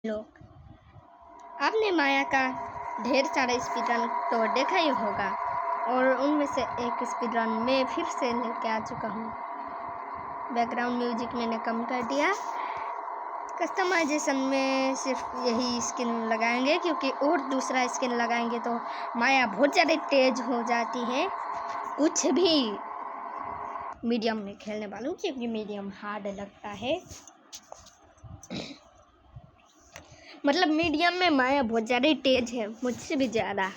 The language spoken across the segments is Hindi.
लोग, आपने माया का ढेर सारा स्पीडरन तो देखा ही होगा और उनमें से एक स्पीडरन मैं फिर से लेके आ चुका हूँ। बैकग्राउंड म्यूजिक मैंने कम कर दिया। कस्टमाइजेशन में सिर्फ यही स्किन लगाएंगे, क्योंकि और दूसरा स्किन लगाएंगे तो माया बहुत ज़्यादा तेज हो जाती है। कुछ भी मीडियम में खेलने वाला हूँ क्योंकि मीडियम हार्ड लगता है। मतलब मीडियम में माया बहुत ज़्यादा तेज है, मुझसे भी ज़्यादा।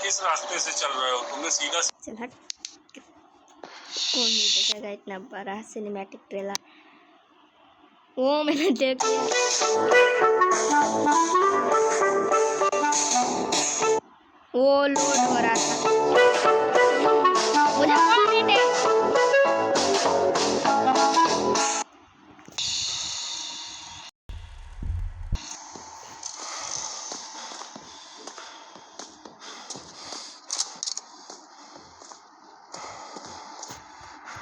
किस रास्ते से चल रहे हो? तुमने सीधा चल हट, कौन नहीं देखेगा इतना बड़ा सिनेमैटिक ट्रेलर। वो मैंने देख लिया। वो लोड हो रहा था, मुझे कौन नहीं दे।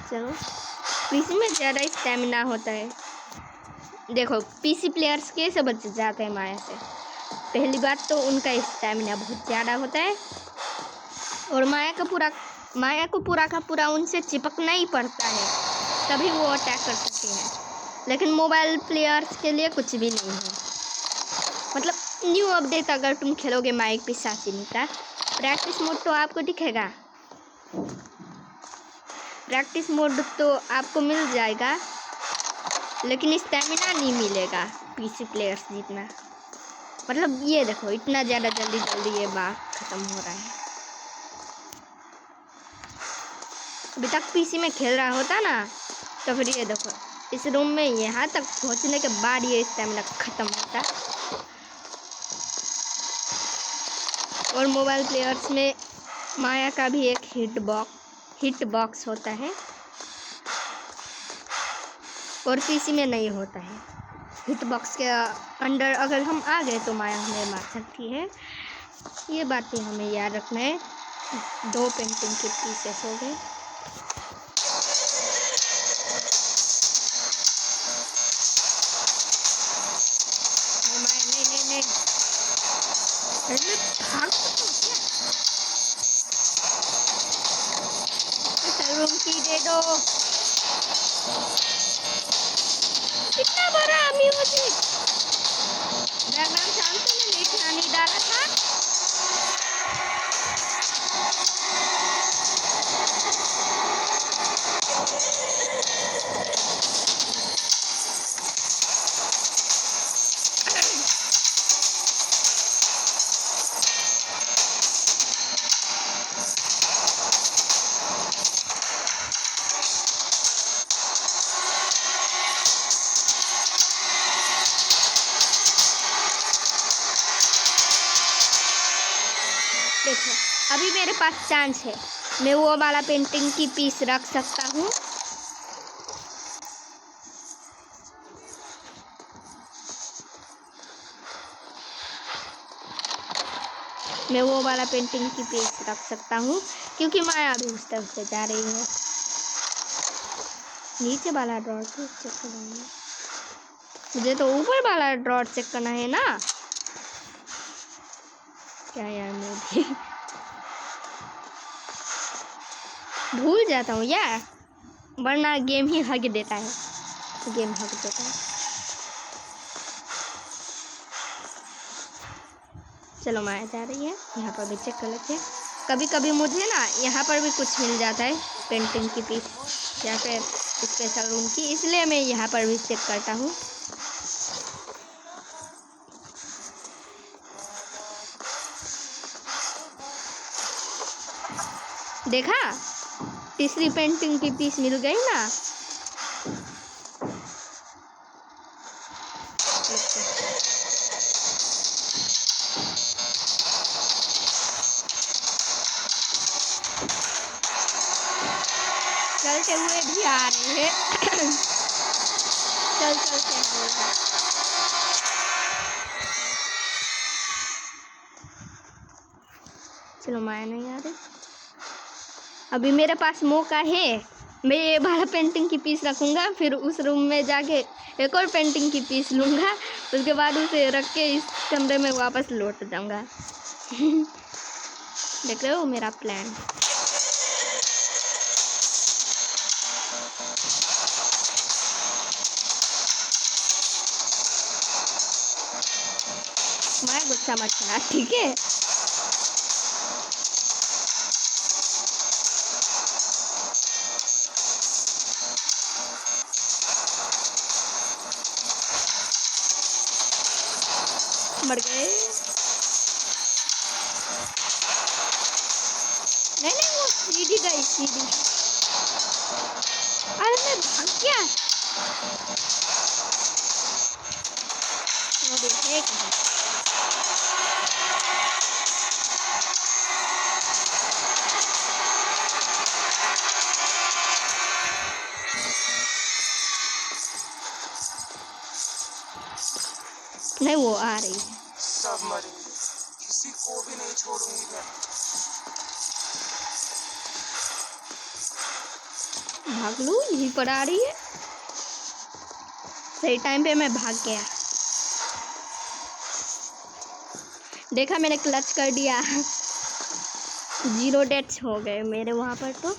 चलो, पीसी में ज़्यादा स्टैमिना होता है। देखो, पीसी प्लेयर्स कैसे बच जाते हैं माया से। पहली बात तो उनका स्टैमिना बहुत ज़्यादा होता है और माया को पूरा का पूरा उनसे चिपकना ही पड़ता है, तभी वो अटैक कर सकते हैं। लेकिन मोबाइल प्लेयर्स के लिए कुछ भी नहीं है। मतलब न्यू अपडेट अगर तुम खेलोगे माइक पिशाचिनी का, प्रैक्टिस मोड तो आपको दिखेगा। प्रैक्टिस मोड तो आपको मिल जाएगा, लेकिन स्टैमिना नहीं मिलेगा पीसी प्लेयर्स जितना। मतलब ये देखो, इतना ज़्यादा जल्दी ये बाग ख़त्म हो रहा है। अभी तक पीसी में खेल रहा होता ना, तो फिर ये देखो, इस रूम में यहाँ तक पहुँचने के बाद ये स्टैमिना ख़त्म होता। और मोबाइल प्लेयर्स में माया का भी एक हिट बॉक्स होता है और पीसी में नहीं होता है। हिट बॉक्स के अंदर अगर हम आ गए तो माया हमें मार सकती है। ये बातें हमें याद रखना है। 2 पेंटिंग के पीसेस हो गए। माया नहीं भाग रूम की दे दो। कितना बड़ा म्यूजिक। बैकग्राउंड साउंड तो मैंने इतना नहीं डाला था। देखो, अभी मेरे पास चांस है, मैं वो वाला पेंटिंग की पीस रख सकता हूँ। मैं वो वाला पेंटिंग की पीस रख सकता हूँ क्योंकि माया अभी उस तरफ से जा रही है। नीचे वाला ड्रॉर चेक करना है, मुझे तो ऊपर वाला ड्रॉर चेक करना है ना। क्या यार, मैं भी भूल जाता हूँ यार, वरना गेम ही हक देता है। चलो माया जा रही है, यहाँ पर भी चेक कर लेते हैं। कभी कभी मुझे ना यहाँ पर भी कुछ मिल जाता है, पेंटिंग की पीस या फिर स्पेशल रूम की, इसलिए मैं यहाँ पर भी चेक करता हूँ। देखा, तीसरी पेंटिंग की पीस मिल गई ना। चलते हुए भी आ रहे हैं। चलते हैं। चलो माया नहीं आ रही। अभी मेरे पास मौका है, मैं ये वाला पेंटिंग की पीस रखूँगा, फिर उस रूम में जाके एक और पेंटिंग की पीस लूँगा, उसके बाद उसे रख के इस कमरे में वापस लौट जाऊँगा। देख रहे हो मेरा प्लान। मैं गुस्सा मत करना, ठीक है? मर गए। नहीं वो सीढ़ी गई, सीढ़ी। अरे मैं भाग गया। वो देखे कहाँ? नहीं वो आ रही है। सब मरेंगे, किसी को भी नहीं छोड़ूंगी मैं। भाग लूं, यहीं पर आ रही है। सही टाइम पे मैं भाग गया। देखा मैंने क्लच कर दिया। 0 डेथ्स हो गए मेरे वहाँ पर। तो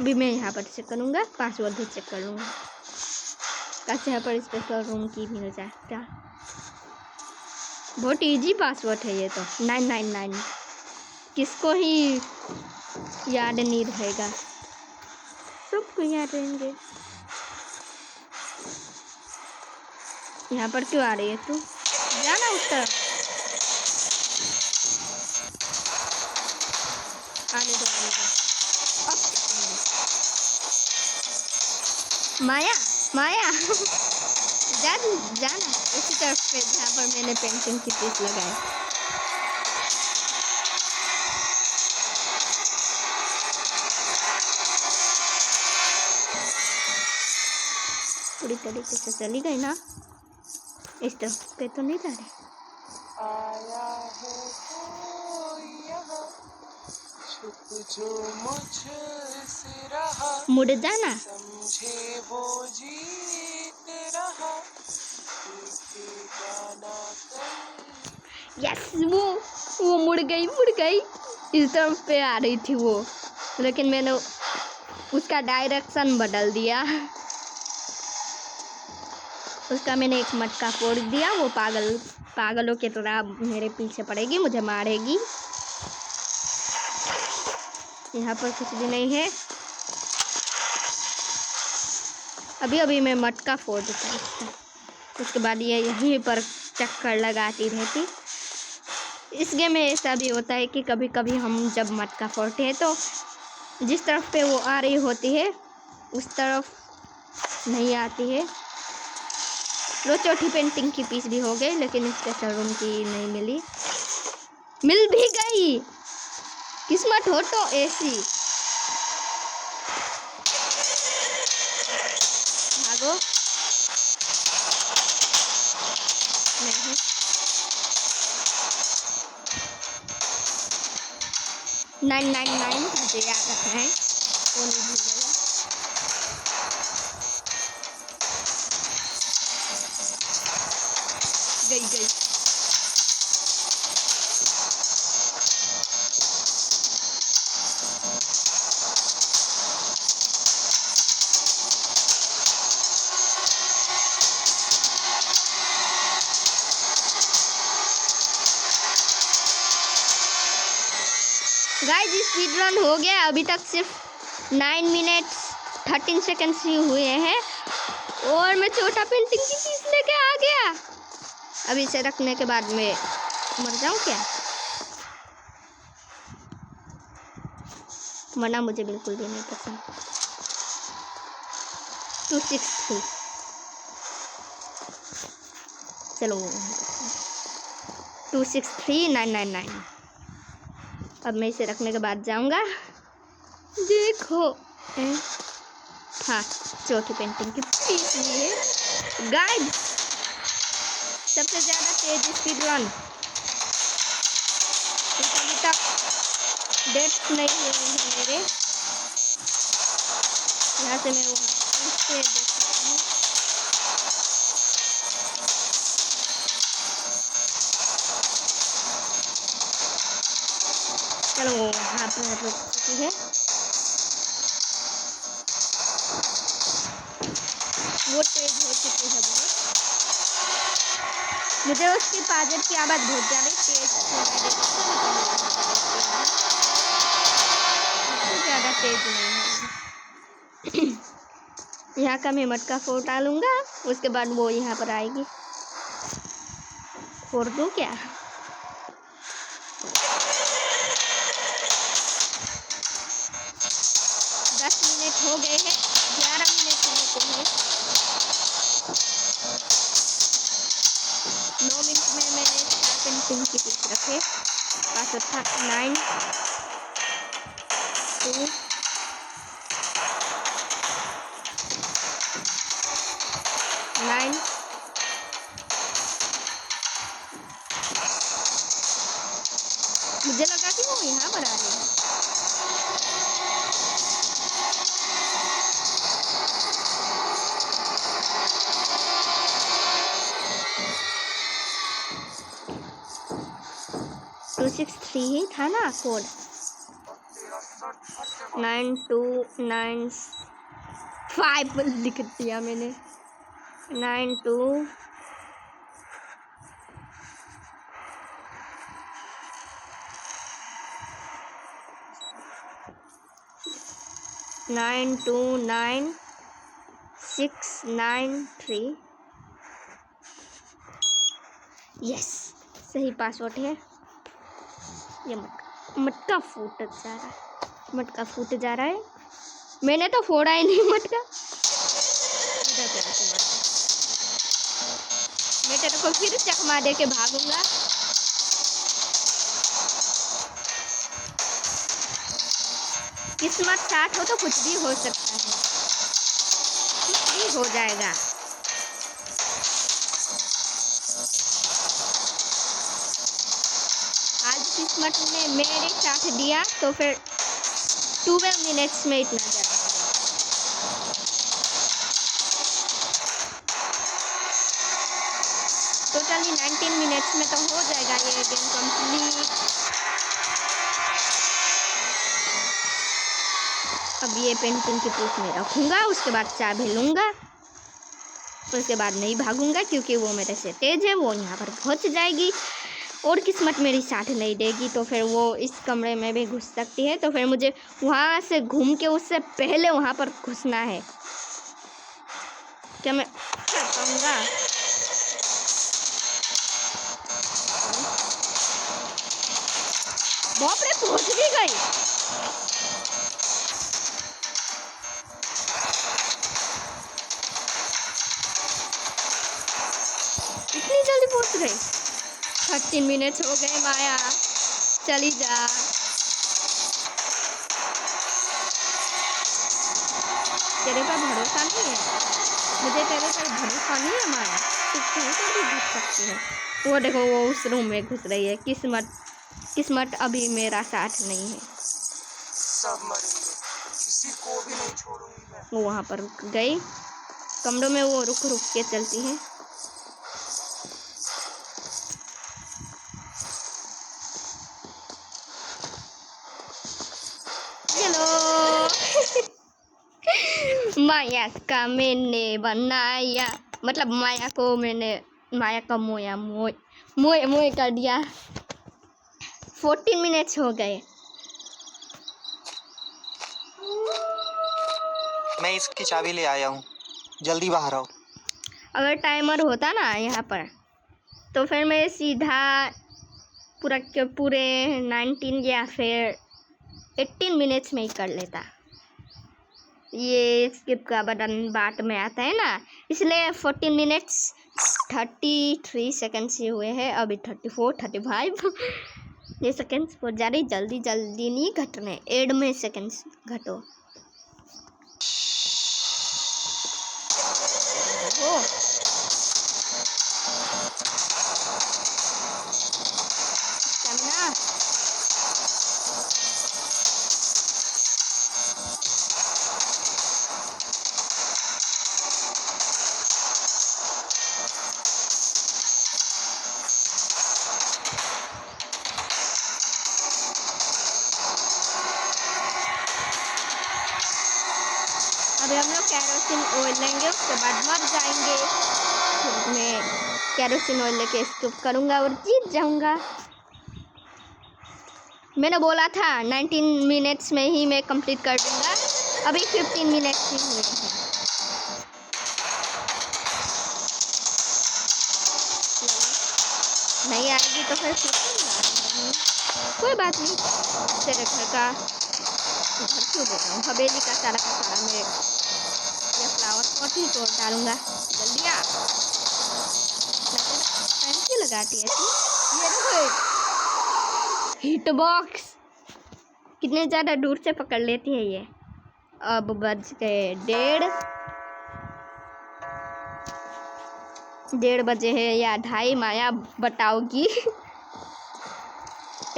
अभी मैं यहाँ पर चेक करूँगा, पासवर्ड भी चेक कर लूँगा। कैसे यहाँ पर स्पेशल रूम की मिल जाता। बहुत इजी पासवर्ड है ये तो, 999। किसको ही याद नहीं रहेगा, सबको याद रहेंगे। यहाँ पर क्यों आ रही है तू? जाना उस तरफ। आने दो आने दो। माया माया जाना उसी तरफ पे जहाँ पर मैंने पेंटिंग की पीस लगाई। पूरी तरीके से चली गई ना? इस तरफ पे तो नहीं जा रही। आया है कोई यहाँ, छुप जो मुझसे रहा, मुड़ जाना। समझे वो जीत रहा, गाना कर। यस वो मुड़ गई। इस तरफ पे आ रही थी वो, लेकिन मैंने उसका डायरेक्शन बदल दिया। उसका मैंने एक मटका फोड़ दिया। वो पागलों की तरह मेरे पीछे पड़ेगी, मुझे मारेगी। यहाँ पर कुछ भी नहीं है। अभी मैं मटका फोड़ देता इसका। उसके बाद ये यहीं पर चक्कर लगाती रहती। इस गेम में ऐसा भी होता है कि कभी कभी हम जब मटका फोड़ते हैं तो जिस तरफ पे वो आ रही होती है उस तरफ नहीं आती है। लो चौथी पेंटिंग की पीस भी हो गई, लेकिन स्पेशल रूम की नहीं मिली। मिल भी गई, किस्मत हो तो ऐसी। भागो। नहीं 999 मुझे याद रखना है, वो नहीं भूलेगा। गई गाइस स्पीड रन हो गया। अभी तक सिर्फ 9 मिनट 13 सेकंड्स ही हुए हैं और मैं छोटा पेंटिंग की पीस लेके आ गया। अभी इसे रखने के बाद मैं मर जाऊं क्या? मरना मुझे बिल्कुल भी नहीं पसंद। 263 चलो 263999। अब मैं इसे रखने के बाद जाऊंगा। देखो हाँ चौथी पेंटिंग की पीस ली है गाइस। सबसे ज़्यादा तेज स्पीड रन। अभी तक डेथ नहीं हुए हैं मेरे। यहाँ से मैं वहाँ से देख सकता हूँ। चलो वो वहाँ पे रुक चुकी है। वो तेज हो चुकी है बहुत। मुझे उसकी पाजर की आवाज़ बहुत ज़्यादा तेज सुनाई दे रही है। ज़्यादा तेज नहीं है। यहाँ का मैं मटका फोड़ डालूंगा, उसके बाद वो यहाँ पर आएगी। फोड़ दूँ क्या? हो गए हैं, 11 मिनट होने को है। 9 मिनट में मैंने 4 पेंटिंग की पीस रखे। पासवर्ड था 9 2 9। मुझे लगा कि वो यहाँ पर आ रही है। टू 6 3 ही था ना कोड। 9295 लिख दिया मैंने। 92 929693। यस, सही पासवर्ड है। ये मटका फूट जा रहा है, मटका फूट जा रहा है। मैंने तो फोड़ा ही नहीं मटका। मैं तेरे को फिर चकमा दे के भागूंगा। किस्मत साथ हो तो कुछ भी हो सकता है, कुछ भी हो जाएगा। आज किस्मत ने मेरे साथ दिया तो फिर 12 मिनट्स में इतना जाएगा। टोटली 19 मिनट्स में तो हो जाएगा ये गेम कंप्लीट। अब ये पेंटिंग की पीस में रखूँगा, उसके बाद चाबी लूँगा, उसके बाद नहीं भागूंगा क्योंकि वो मेरे से तेज है। वो यहाँ पर पहुँच जाएगी और किस्मत मेरी साथ नहीं देगी तो फिर वो इस कमरे में भी घुस सकती है। तो फिर मुझे वहाँ से घूम के उससे पहले वहाँ पर घुसना है। क्या मैं कर पाऊँगा? बाप रे, पहुँच भी गई। इतनी जल्दी पहुँच गई। 13 मिनट्स हो गए। माया चली जा। तेरे पर भरोसा नहीं है, मुझे तेरे पर भरोसा नहीं है माया। तू कहीं पर भी घुस सकती है। वो देखो, वो उस रूम में घुस रही है। किस्मत अभी मेरा साथ नहीं है। सब मरेंगे, किसी को भी नहीं छोड़ूंगी मैं। वो वहाँ पर रुक गई। कमरों में वो रुक के चलती है। चलो। माया का मैंने बनाया, मतलब माया का मोए कर दिया। 14 मिनट्स हो गए। मैं इसकी चाबी ले आया हूँ, जल्दी बाहर आओ। अगर टाइमर होता ना यहाँ पर तो फिर मैं सीधा पूरे 19 या फिर 18 मिनट्स में ही कर लेता। ये स्किप का बटन बाद में आता है ना, इसलिए 14 मिनट्स 33 सेकंड्स ही हुए हैं। अभी 34 35 ये सेकंड्स बहुत ज़्यादा जल्दी नहीं घटने। एड में सेकंड्स घटो। ओ कैरोसिन ऑयल लेंगे, उसके बाद मर जाएंगे। फिर मैं कैरोसिन ऑयल लेके स्किप करूँगा और जीत जाऊँगा। मैंने बोला था 19 मिनट्स में ही मैं कंप्लीट कर दूँगा, अभी 15 मिनट्स ही हुए हैं। नहीं आएगी तो फिर कोई बात नहीं, तेरे घर का घर क्यों बोल रहा हूँ, हवेली का सारा मैं ये फ्लावर पॉट ही तोड़ डालूंगा। जल्दी आ, फैंसी लगाती है ये देखो हिट बॉक्स कितने ज़्यादा दूर से पकड़ लेती है ये। अब बज गए 1:30 बजे है या 2:30 माया बताओगी।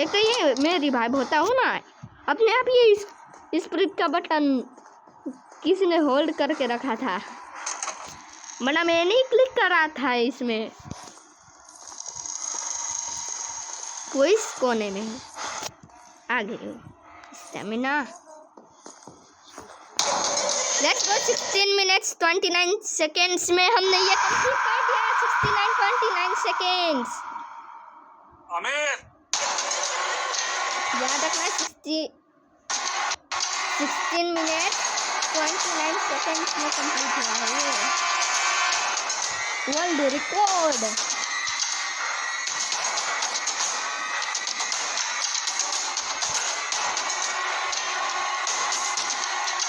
एक तो ये मैं रिवाइव होता हूँ ना, अपने आप ये स्प्रिट का बटन किसी ने होल्ड करके रखा था, वरना मैं नहीं क्लिक कर रहा था इसमें। कोई इस कोने में है, आ गए stamina. Let's go. 16 minutes 29 seconds में हमने ये कंप्लीट कर दिया। 29 सेकेंड्स। आमिर याद रखना 16 मिनट 29 सेकेंड्स में कंप्लीट हुआ है ये वर्ल्ड रिकॉर्ड।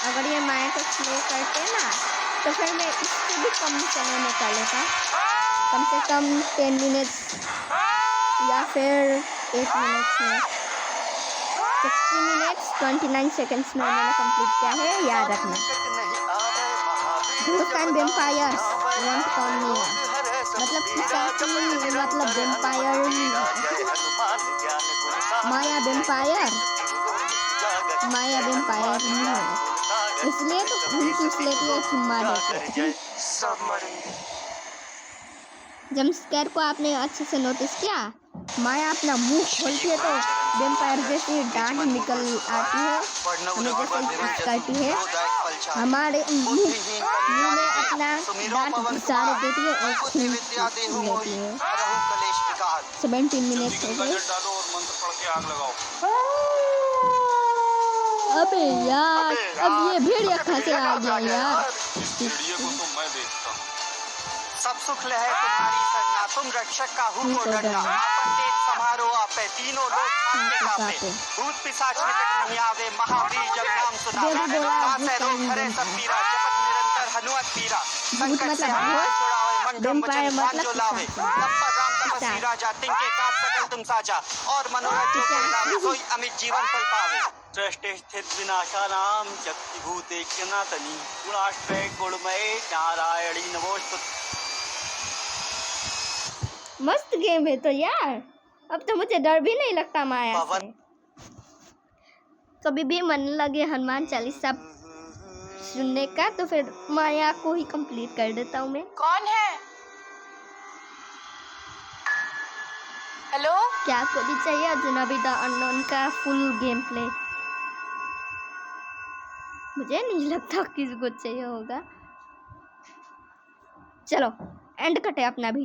अगर ये माया को स्लो करते ना तो फिर मैं इससे भी कम समय में कर लेता, कम से कम 10 मिनट्स या फिर 8 मिनट्स में। 60 मिनट्स 29 सेकेंड्स में मैंने कंप्लीट किया है, याद रखना। Ghost and vampires want call मी, मतलब पिशाची मतलब वेम्पायर, माया वेम्पायर नहीं है, इसलिए तो खून चूस लेती है चुम्मा देके। जम्पस्केयर को आपने अच्छे से नोटिस किया, माया अपना मुंह खोलती है तो वेम्पायर जैसी डांट निकल आती है, हमें जैसे कुछ करती है, हमारे मुंह में अपना डांट घुसा देती है और खून लेती है। 17 मिनट्स हो गए। अबे यार अब ये भेड़िया कहाँ से आ गया यार। सब सुख लहे तुम्हारी सरना, तुम रक्षक का हूँ को डरना, आपन तेज समारो आपे, तीनों लोग कांपे, भूत पिशाच निकट नहीं आवे, महावीर जब नाम सुना, नासे रोग हरे सब पीरा, जपत निरंतर हनुमत पीरा, संकट से हाथ छुड़ावे, मन क्रम वचन मान जो लावे, तब पर राम तपस्वी राजा, तिनके काज सकल तुम साजा, और मनोरथ जो कोई लावे, कोई अमित जीवन फल पावे। सृष्टि स्थित विनाशानां शक्ति भूते सनातनी, गुणाश्रय गुणमय नारायणी नमोस्तुते। मस्त गेम है तो यार, अब तो मुझे डर भी नहीं लगता माया से। कभी भी मन लगे हनुमान चालीसा सुनने का तो फिर माया को ही कंप्लीट कर देता हूँ मैं। कौन है? हेलो, क्या आपको भी चाहिए अजनबी द अननोन का फुल गेम प्ले? मुझे नहीं लगता किसी को चाहिए होगा। चलो एंड कटे अपना भी।